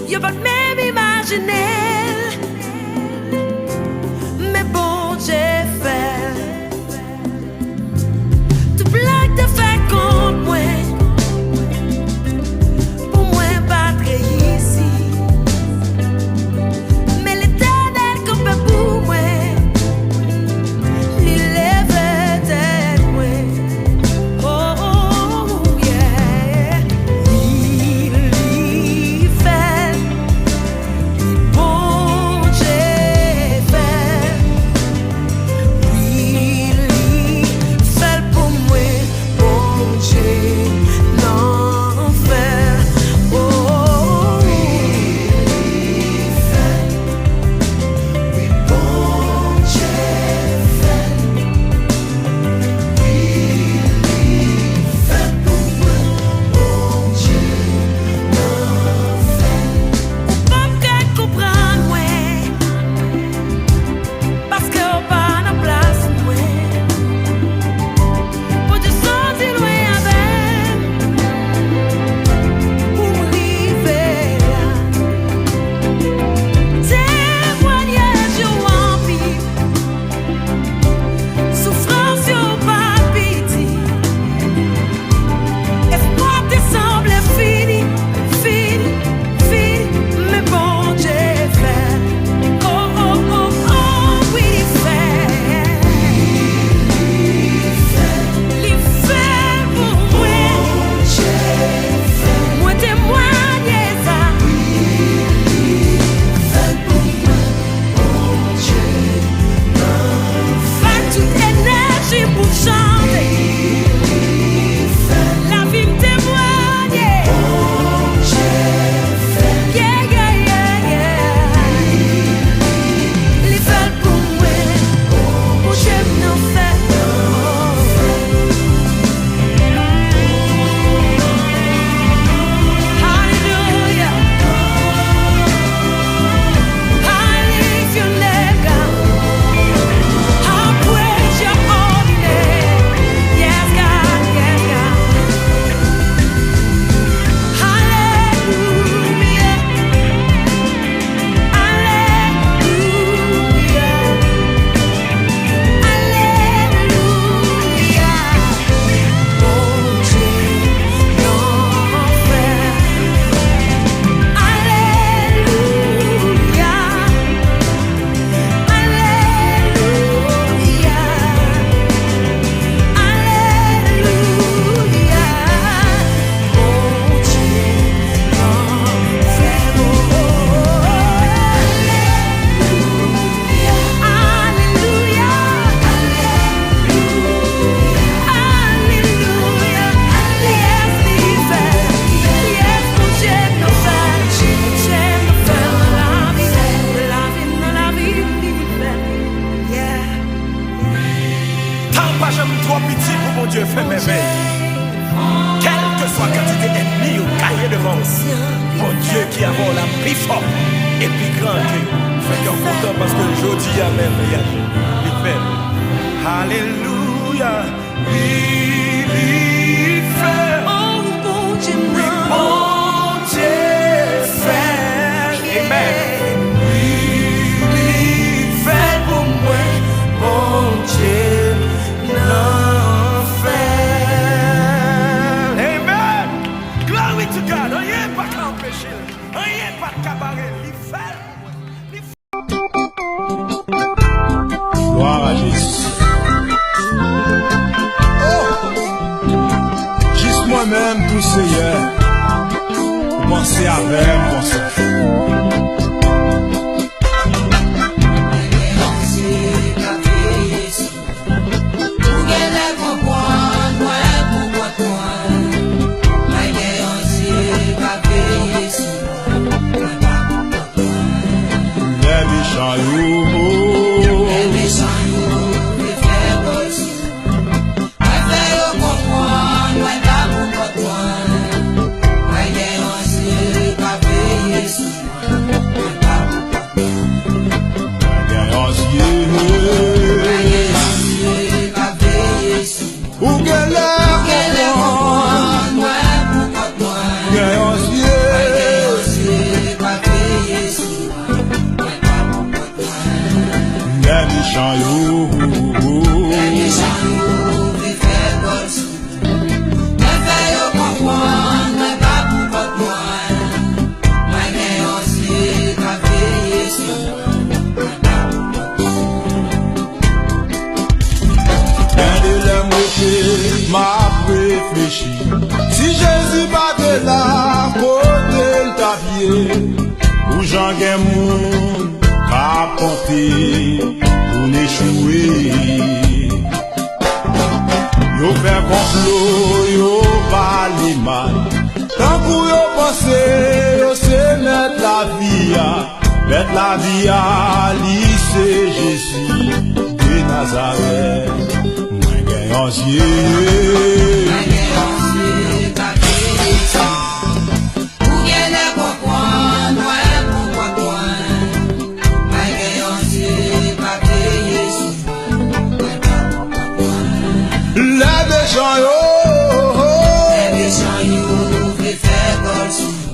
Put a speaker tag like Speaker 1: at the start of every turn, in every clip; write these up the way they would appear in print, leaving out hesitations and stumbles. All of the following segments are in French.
Speaker 1: Yo pas même imaginer, mais bon j'ai fait. Tout blague de fait contre moi, pour moi battre ici. Mais l'éternel qu'on peut pour moi, il lève tête moi. Oh yeah, il fait, bon j'ai fait. Il fait pour moi, bon Dieu, l'enfer. Oh, il fait, oui, bon Dieu fait. Il fait pour moi, bon Dieu, l'enfer. Pas qu'à comprendre, ouais, parce qu'on pas la place, ouais. Pour te sentir loin avec, pour m'arriver là. Témoignage au anpi, souffrance au pas pitié. Espoir te semble fini, fini, fini, mais bon Dieu fait. Oh, oh, oh, oh, oui, il fait. Il fait pour moi. Moi témoigner ça. Fait toute énergie pour chanter. La vie me témoigne. Yeah, yeah, yeah, yeah. Il fait pour moi. Mon Dieu m'en fait. Hallelujah. I lift your name, God. I praise your holy name. Yes, God, yes, God. Hallelujah. Hallelujah. Hallelujah. Bon Dieu, l'enfer. Alléluia, alléluia, alléluia, bon Dieu, l'enfer. Alléluia, alléluia, yes, l'hiver, yes, mon Dieu, l'enfer. J'aime faire la vie, l'hiver, yeah.
Speaker 2: Tant pas jamais trop petit pour mon Dieu fait mes mains. Quelle que soit la quantité d'ennemis ou cahier de vence, mon Dieu qui a la plus fort et plus grand que fait qu'on content parce que je dis amen, il fait. Alléluia, il fait.
Speaker 1: Oh, bon Dieu,
Speaker 2: Oui, bon Dieu fait. Amen. Il fait pour moi, bon Dieu, l'enfer. Amen. Glory to God. Rien pas qu'à empêcher, rien pas de cabaret. Il fait.
Speaker 3: Gloire à Jésus. Juste moi-même, tout Seigneur, commencer avec mon sang. Les méchants loups,
Speaker 4: Yes.
Speaker 3: méchants yo.
Speaker 1: Les méchants yo, ils fait bon sou. Mais fait yo comprendre, mais pas pour votre moi. Moi j'ai aussi qu'à veiller sur moi.
Speaker 3: Un de les mots m'a réfléchi. Si Jésus battait là, côté le tapier, où j'en gagne moun, à porter, pour n'échouer. Yo fait complot, yo parle mal. Tant pour yo penser, yo c'est mettre la vie à lycée Jésus de Nazareth. Moi gagne en yeux.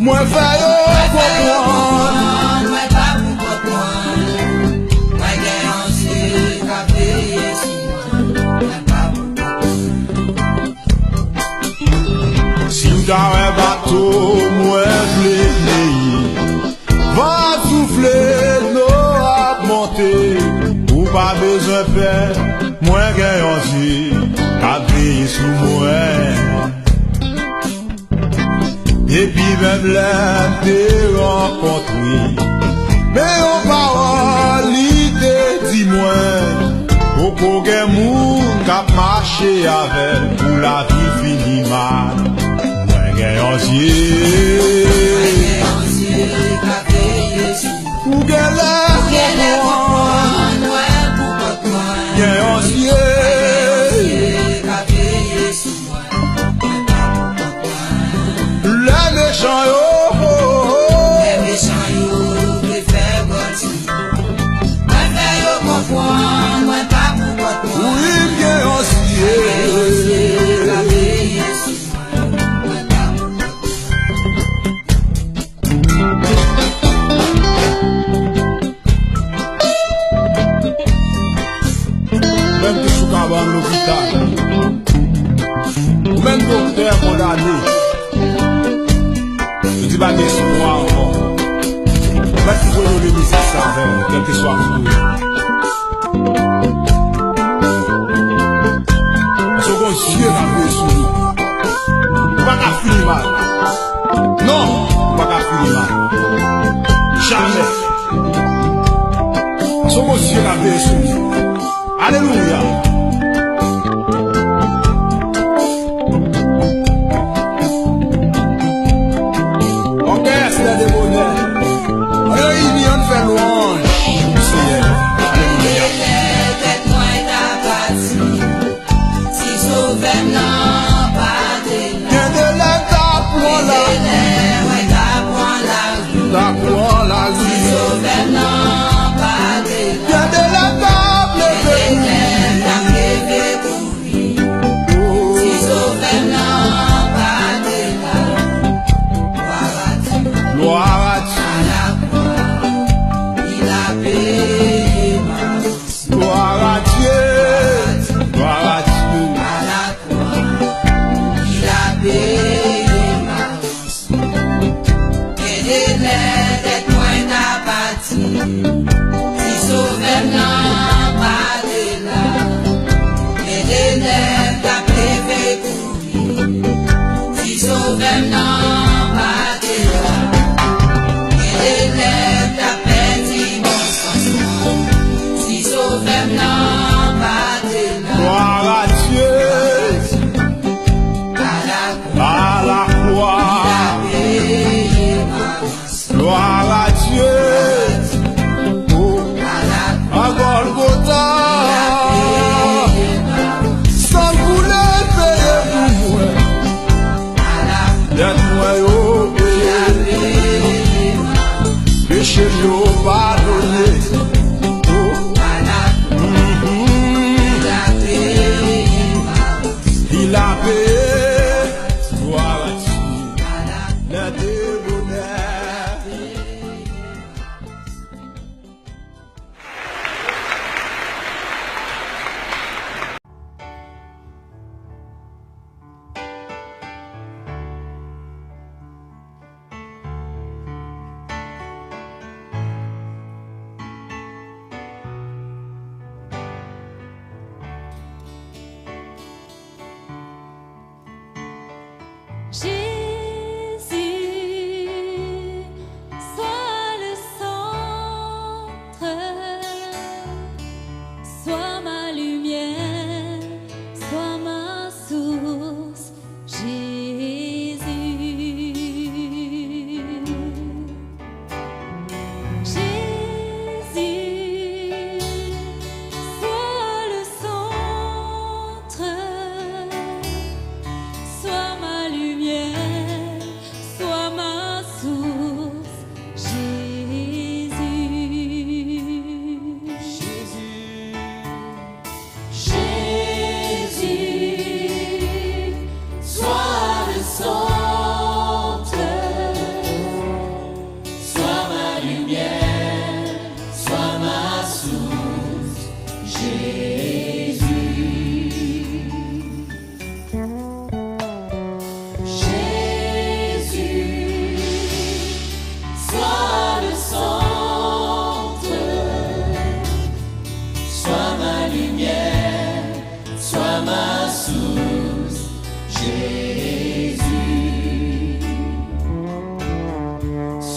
Speaker 3: Moi fais yo comprendre,
Speaker 1: moi pas pour comprendre. Moi j'ai aussi qu'à veiller sur moi, pas pour comprendre.
Speaker 3: si vous avez un bateau, moi v'le va souffler, l'eau a monté, ou pas besoin de faire, moi gagne aussi, qu'à veiller sur moi. Et puis même là, t'es rencontré. Mais aux paroles, il te dit moins. Au qu'aucun monde qu'a marché avec pour la vie finie mal. Moi, gagne en yeux.
Speaker 1: Qu'à veiller sur moi.
Speaker 3: Ou gagne là, gagne en yeux. Les méchants yo,
Speaker 1: ils fait bon sou. Moi fait yo comprendre, moi pas pour comprendre.
Speaker 3: oui, gagne en yeux.
Speaker 1: Qu'à veiller sur moi, moi pas pour
Speaker 3: Même que sous cabane l'hôpital, même docteur condamné. Je dis pas d'espoir encore. Va toujours nous le misère ça avec, quel que soit le tour. Second Dieu va veiller sur nous. Pas qu'à finir mal. Non, pas qu'à finir mal. Jamais. Second Dieu va veiller sur nous. Alléluia.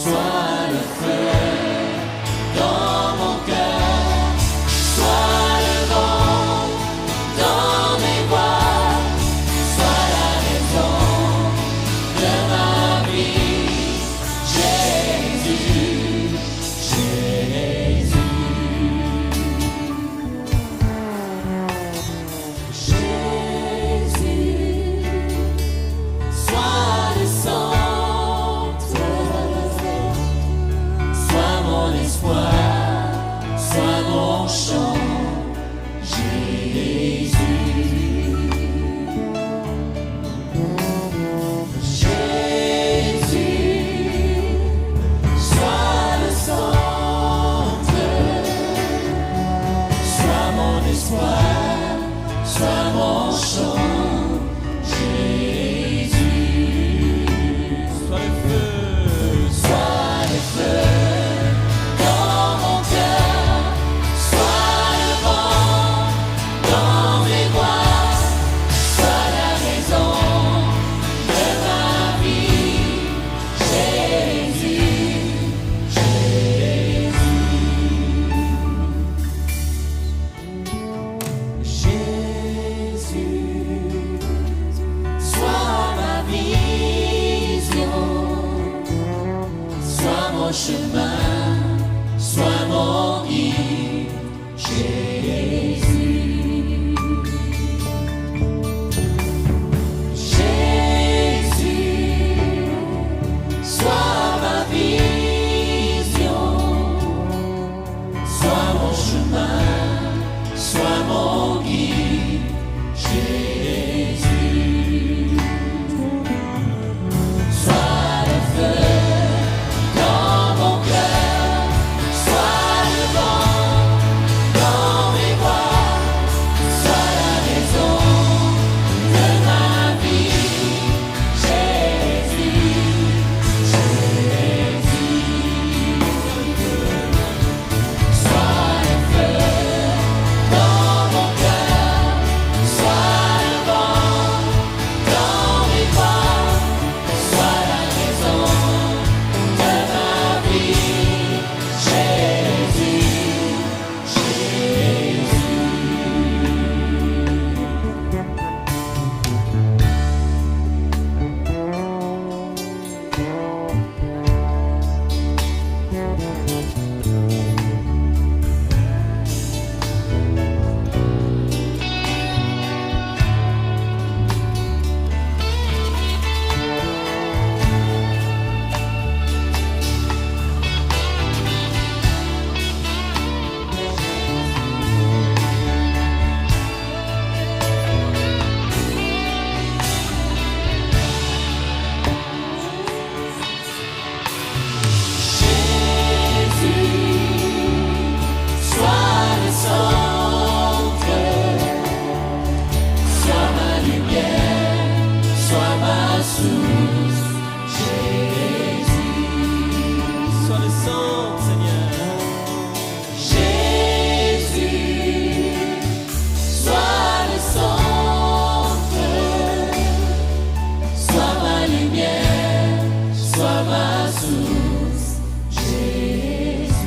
Speaker 1: Sois le feu dans mon cœur, sois le vent dans mes voies, sois la raison de ma vie. Jésus, Jésus, Jésus, sois le centre, sois mon espoir, sois mon chant. Jésus, Jésus, sois le centre, sois mon espoir, sois mon chant. Jésus, sois le feu dans mon cœur, sois le vent dans mes voies, sois la raison de ma vie. Jésus, Jésus, sois ma vision, sois mon chemin, sois mon guide. Jésus, Jésus, sois ma vision, sois mon chemin, sois mon guide. Jésus, sois le feu dans mon cœur, sois le vent dans mes voies, sois la raison de ma vie. Jésus, Jésus, sois le feu dans mon cœur, sois le vent dans mes voies, sois la raison de ma vie. Jésus, sois le centre, sois ma lumière, sois ma source. Jésus, sois le centre, Seigneur. Jésus, sois le centre, sois ma lumière, sois ma source. Jésus,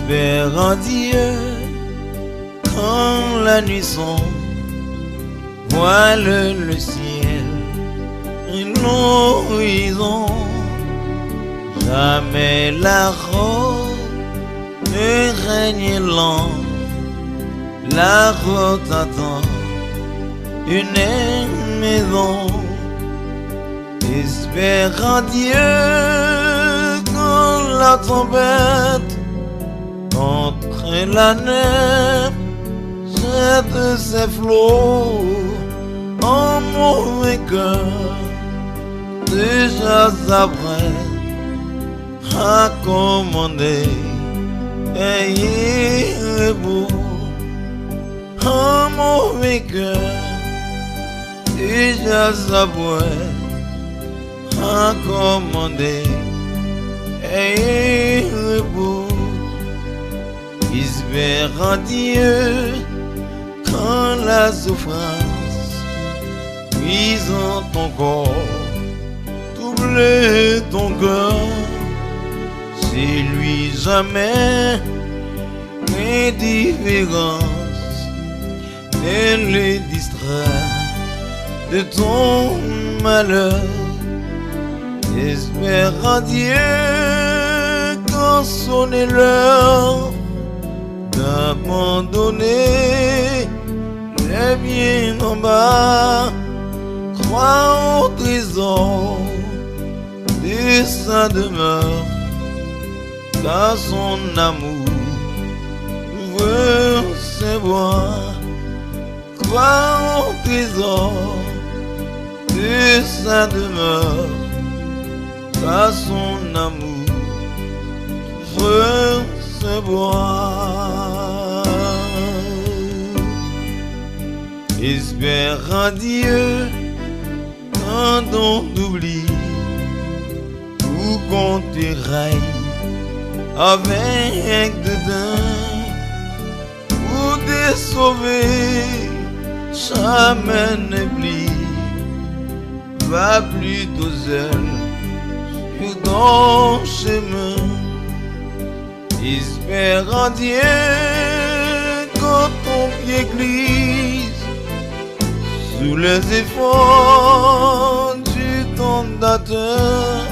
Speaker 4: Espère en Dieu quand la nuit sombre voile le ciel, l'horizon. Jamais la rose ne règne lent, la route attend une maison. Espère en Dieu quand la tempête contre la neige jette ses flots en mauvais cœur. Déjà s'apprête à commander, ayez repos en mauvais cœur. Déjà s'apprête à commander, ayez repos. Espère en Dieu quand la souffrance mise en ton corps, double ton cœur. C'est lui jamais l'indifférence ne le distrait de ton malheur. Espère en Dieu quand sonne l'heure d'abandonner les biens en bas. Crois au trésor de sa demeure, car son amour ouvre ses bois. Crois au trésor de sa demeure, car son amour ouvre ses bois. Espère en Dieu quand on t'oublie ou qu'on te raille avec dedans pour te sauver. Jamais n'oublie, va plutôt seul sur ton chemin. Espère en Dieu quand ton pied glisse sous les efforts du tentateur.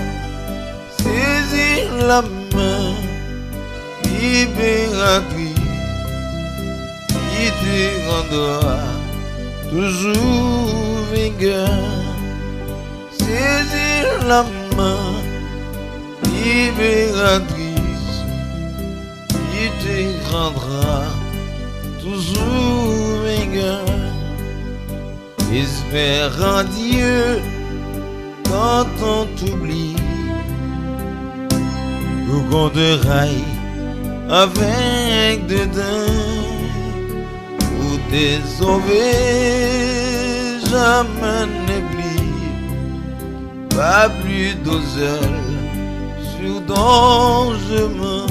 Speaker 4: Saisis la main libératrice qui te rendra toujours vainqueur. Saisis la main libératrice qui te rendra toujours vainqueur. Espère en Dieu quand on t'oublie ou qu'on te raille avec dedans pour te sauver. Jamais n'oublie, pas plus seul sur ton chemin.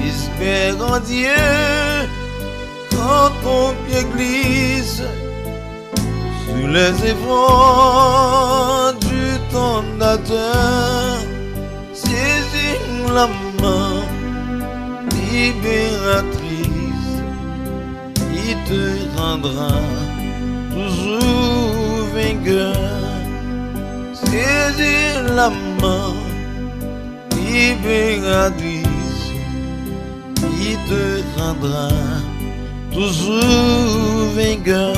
Speaker 4: Espère en Dieu quand ton pied glisse sous les efforts du tentateur. Saisis la main libératrice qui te rendra toujours vainqueur. Saisis la main libératrice qui te rendra toujours vainqueur.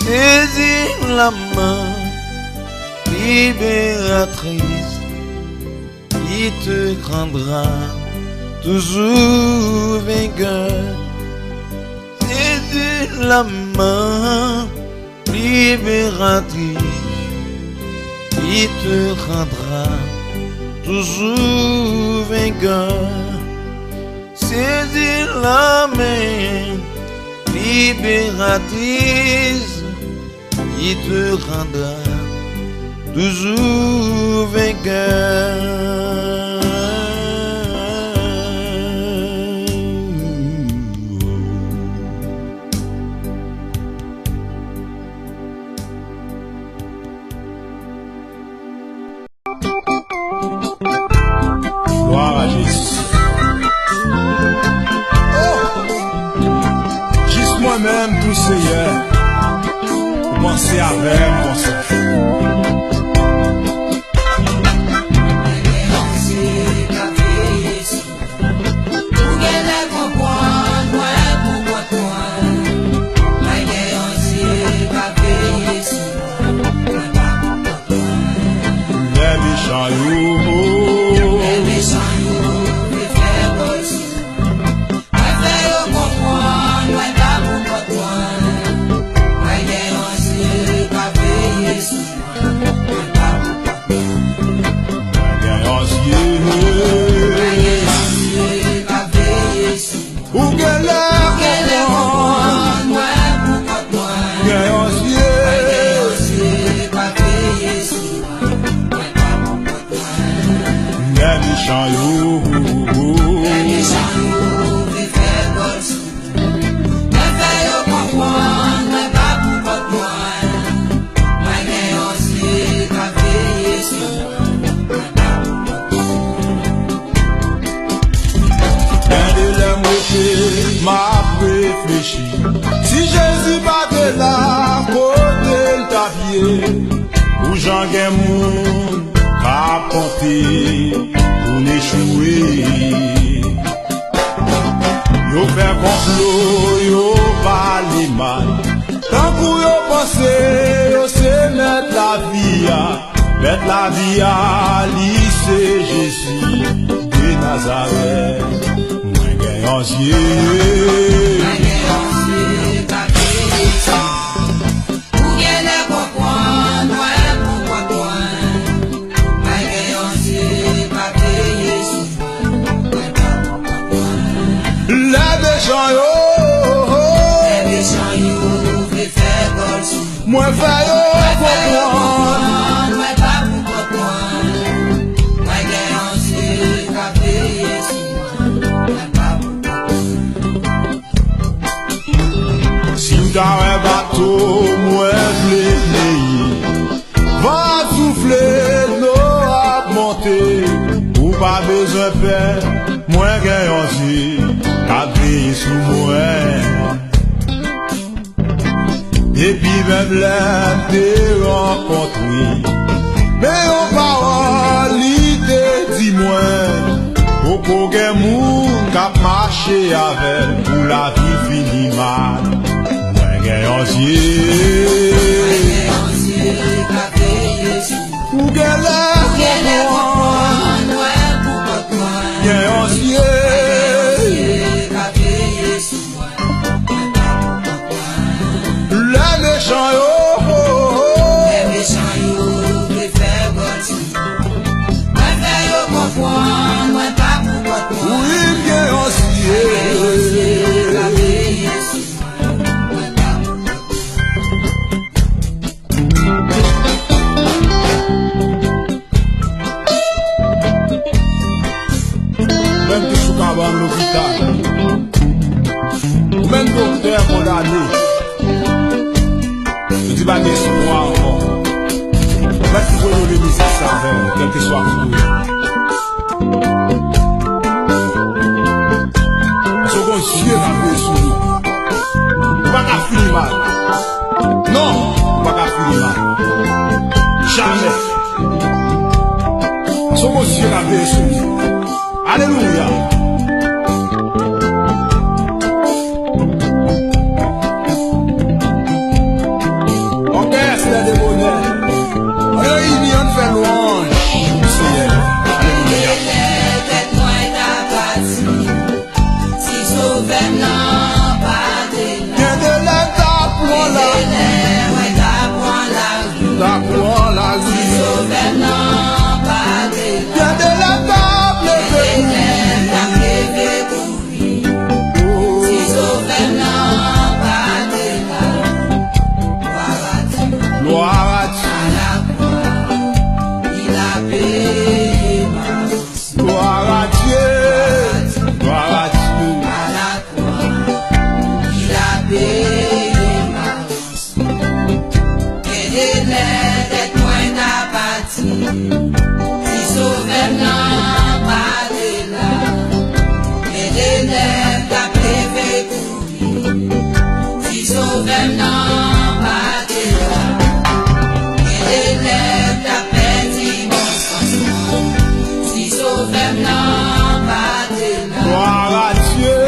Speaker 4: Saisis la main libératrice qui te rendra toujours vainqueur. Saisis la main libératrice qui te rendra toujours vainqueur. Saisis la main libératrice qui te rendra toujours vainqueur.
Speaker 3: Gloire à Jésus. hier, commencez avec mon sang. Si Jésus battait là, côté le tapier, où j'en gagne moun, qu'a porté, pour n'échouer. Yo fait complot, yo parle mal, tant pour yo penser, yo c'est mettre la vie à lycée Jésus de Nazareth. Moi gagne ancien. Moi fais yo comprendre, moi pas pour comprendre, moi gagne aussi café ici, moi pas pour comprendre. Si vous avez un bateau, moi je va souffler, l'eau a monté, ou pas besoin de faire, moi gagne aussi café sous moi. Et puis même là, t'es rencontré, mais en parole, l'idée dis-moi, au courant moun k'ap marché avec, pour la vie fini mal, moi gagne ancien, ou gagne l'air, gagne ancien. Même que sous cabane l'hôpital, même docteur condamné, je dis pas des soins encore. Même si vous voulez le laisser ça avec, quel que soit le tour. Parce qu'on Dieu n'a pas sous nous. Pas qu'à finir mal. Non, pas qu'à finir mal. Jamais. Parce qu'on Dieu n'a pas sous nous. Alléluia. Orchestre des bonheurs, réunion fait louange, Seigneur. Alléluia. Si sauver non pas de la, de l'état pour la vie, pour la vie. Si sauver non pas de la, de l'état.
Speaker 1: So
Speaker 3: Gloire à Dieu,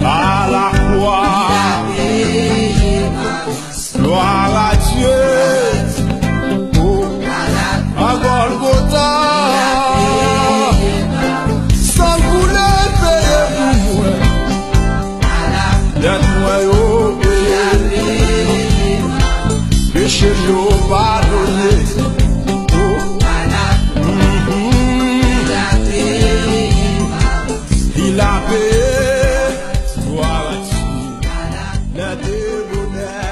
Speaker 3: à la croix. Gloire à Dieu, oh, à Golgotha. Sans vouloir payer pour moi, moi, oh, péché, oh, pardonné. Il a payé, gloire à Dieu, le débonnaire.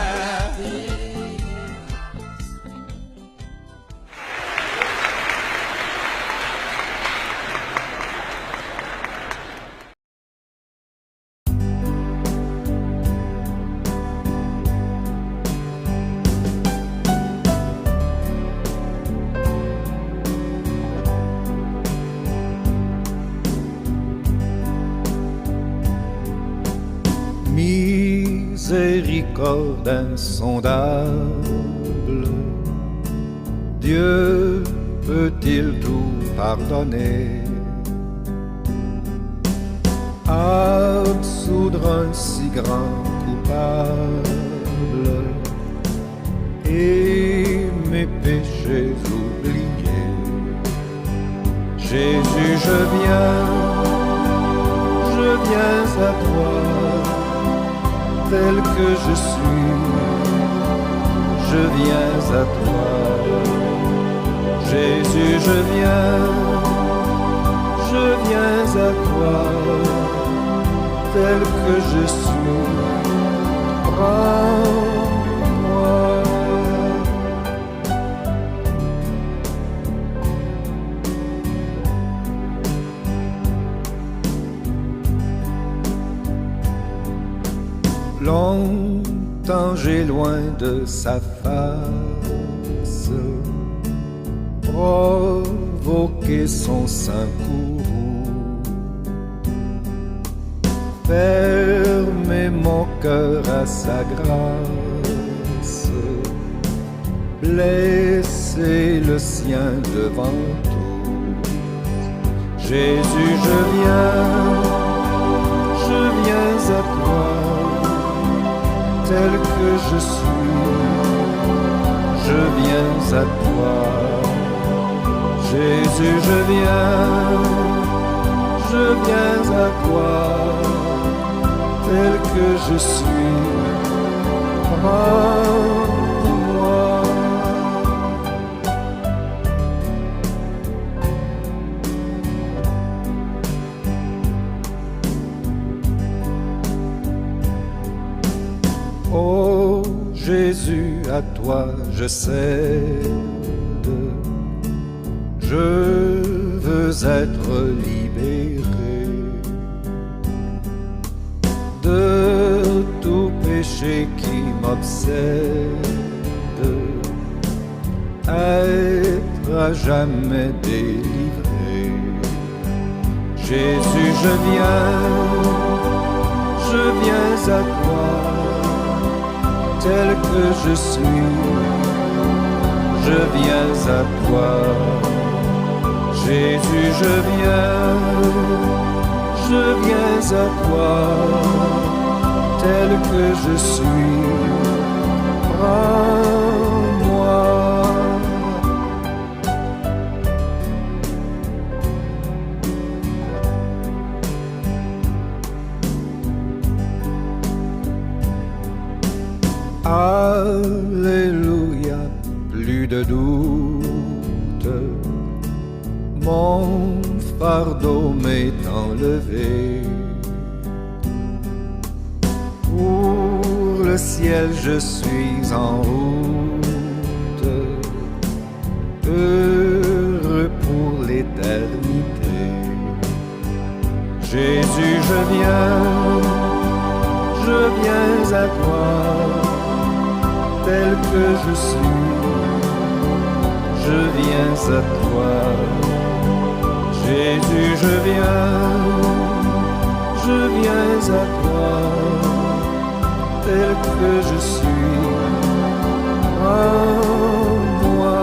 Speaker 5: Miséricorde insondable, Dieu peut-il tout pardonner, absoudre un si grand coupable et mes péchés oubliés? Jésus, je viens à toi, tel que je suis, je viens à toi. Jésus, je viens à toi, tel que je suis, prends-moi. Longtemps j'ai loin de sa face provoqué son sein courroux, fermé mon cœur à sa grâce, blessé le sien devant tout. Jésus, je viens à toi, tel que je suis, je viens à toi. Jésus, je viens à toi, tel que je suis, prends-moi. Oh Jésus, à toi je cède, je veux être libéré de tout péché qui m'obsède, être à jamais délivré. Jésus, je viens à toi, tel que je suis, je viens à toi. Jésus, je viens à toi, tel que je suis, prends-moi. Alléluia, plus de doute, mon fardeau m'est enlevé. Pour le ciel je suis en route, heureux pour l'éternité. Jésus, je viens à toi, tel que je suis, je viens à toi. Jésus, je viens à toi, que je suis. Prends-moi.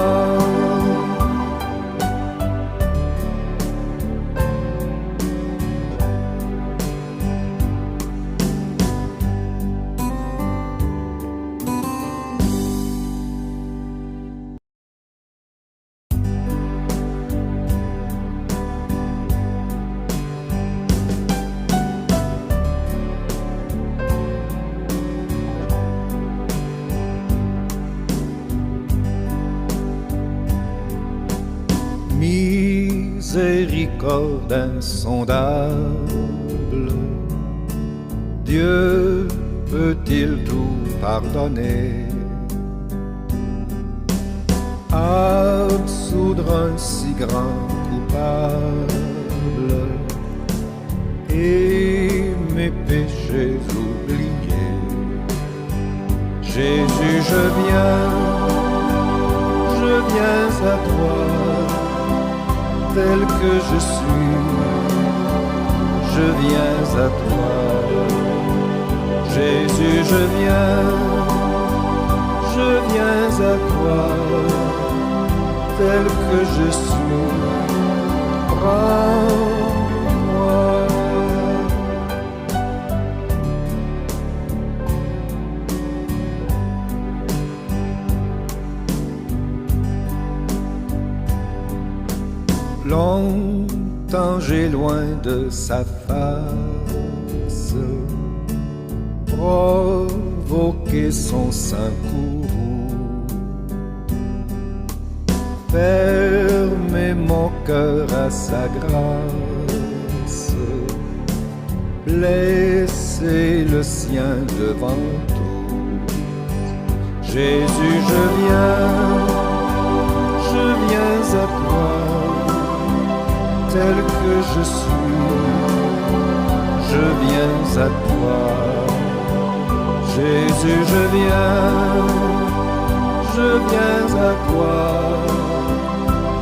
Speaker 5: Miséricorde insondable, Dieu peut-il tout pardonner? Absoudre un si grand coupable et mes péchés oubliés. Jésus, je viens à toi. Tel que je suis, je viens à toi. Jésus, je viens à toi. Tel que je suis, prends-moi. Longtemps j'ai loin de sa face provoqué son sein courroux, fermé mon cœur à sa grâce, blessé le sien devant tout. Jésus, je viens à toi. Tel que je suis, je viens à toi. Jésus, je viens à toi.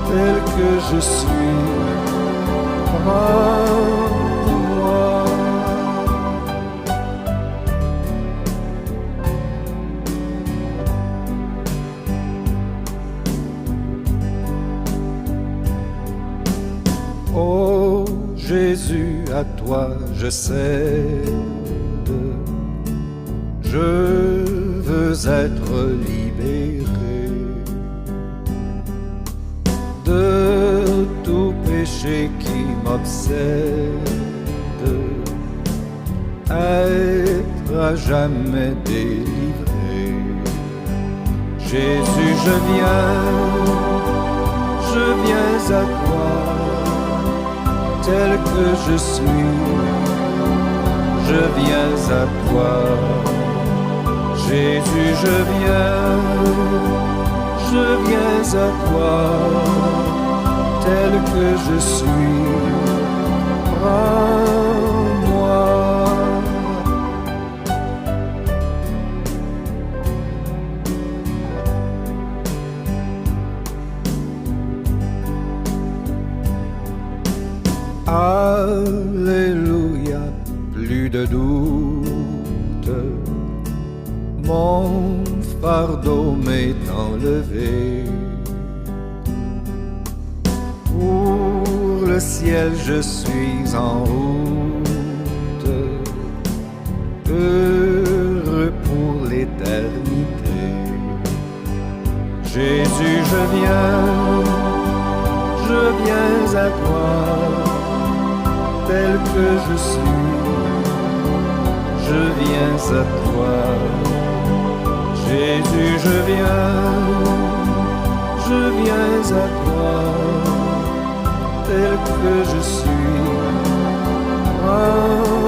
Speaker 5: Tel que je suis, prends-moi. Oh Jésus, à toi je cède, je veux être libéré de tout péché qui m'obsède, être à jamais délivré. Jésus, je viens à toi. Tel que je suis, je viens à toi. Jésus, je viens à toi. Tel que je suis, prends-moi. Alléluia, plus de doute, mon fardeau m'est enlevé. Pour le ciel je suis en route, heureux pour l'éternité. Jésus, je viens à toi. Tel que je suis, je viens à toi. Jésus, je viens à toi. Tel que je suis, prends-moi.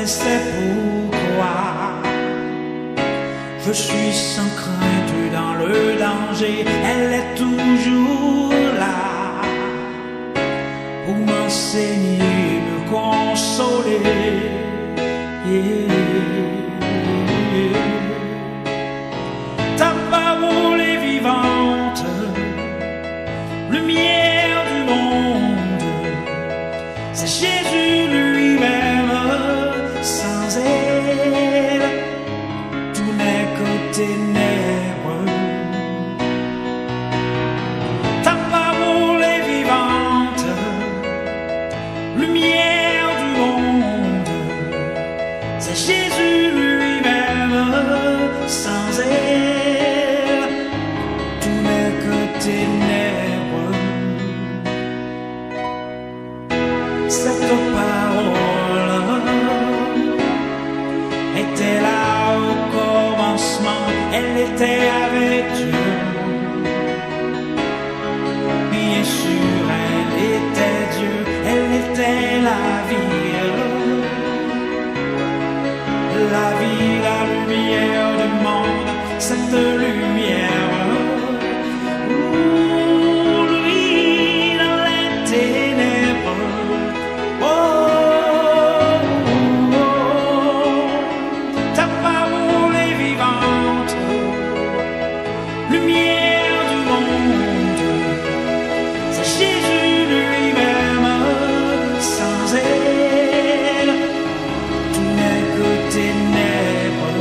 Speaker 1: et c'est pourquoi je suis sans crainte dans le danger. Elle est toujours là pour m'enseigner, me consoler. Ta parole est vivante, lumière du monde. C'est Jésus lui-même, sans elle, tout n'est que ténèbres. Ta parole est vivante, lumière du monde. C'est Jésus lui-même, sans elle, tout n'est que ténèbres. Cette parole était là au commencement, elle était avec Dieu. Bien sûr, elle était Dieu, elle était la vie, la lumière du monde, cette lumière. Lui dans les ténèbres. Ta parole est vivante, lumière du monde. C'est Jésus lui-même, sans elle, tout n'est que ténèbres.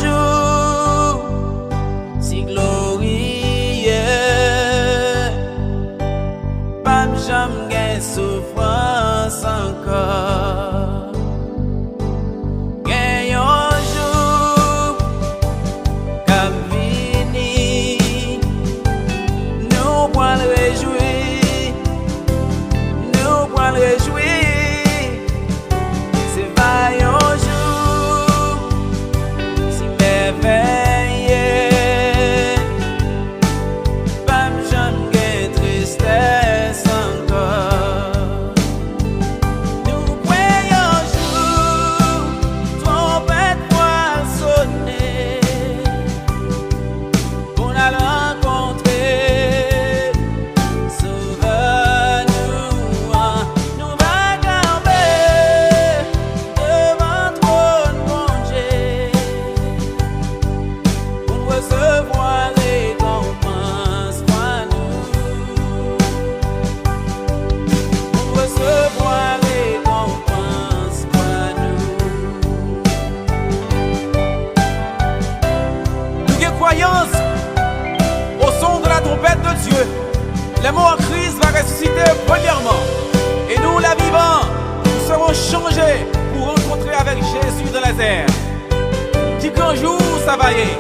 Speaker 4: jour si glorieux, pas jamais souffrance encore. Gagne un jour qu'a vini, nous pour le réjouir, nous pour le réjouir. C'est vaillant jour si merveilleux, pas jamais tristesse encore. Nous voyons jour, trompette voix sonner, pour la rencontrer. Sauve-nous, nous va camper devant trône bon Dieu, pour recevoir récompense par nous, pour recevoir récompense par nous. Nous avons croyance au son de la trompette de Dieu. Le mot en Christ va ressusciter premièrement. Et nous, la vivants, nous serons changés pour rencontrer avec Jésus dans les airs. Qui qu'un jour ça va y est.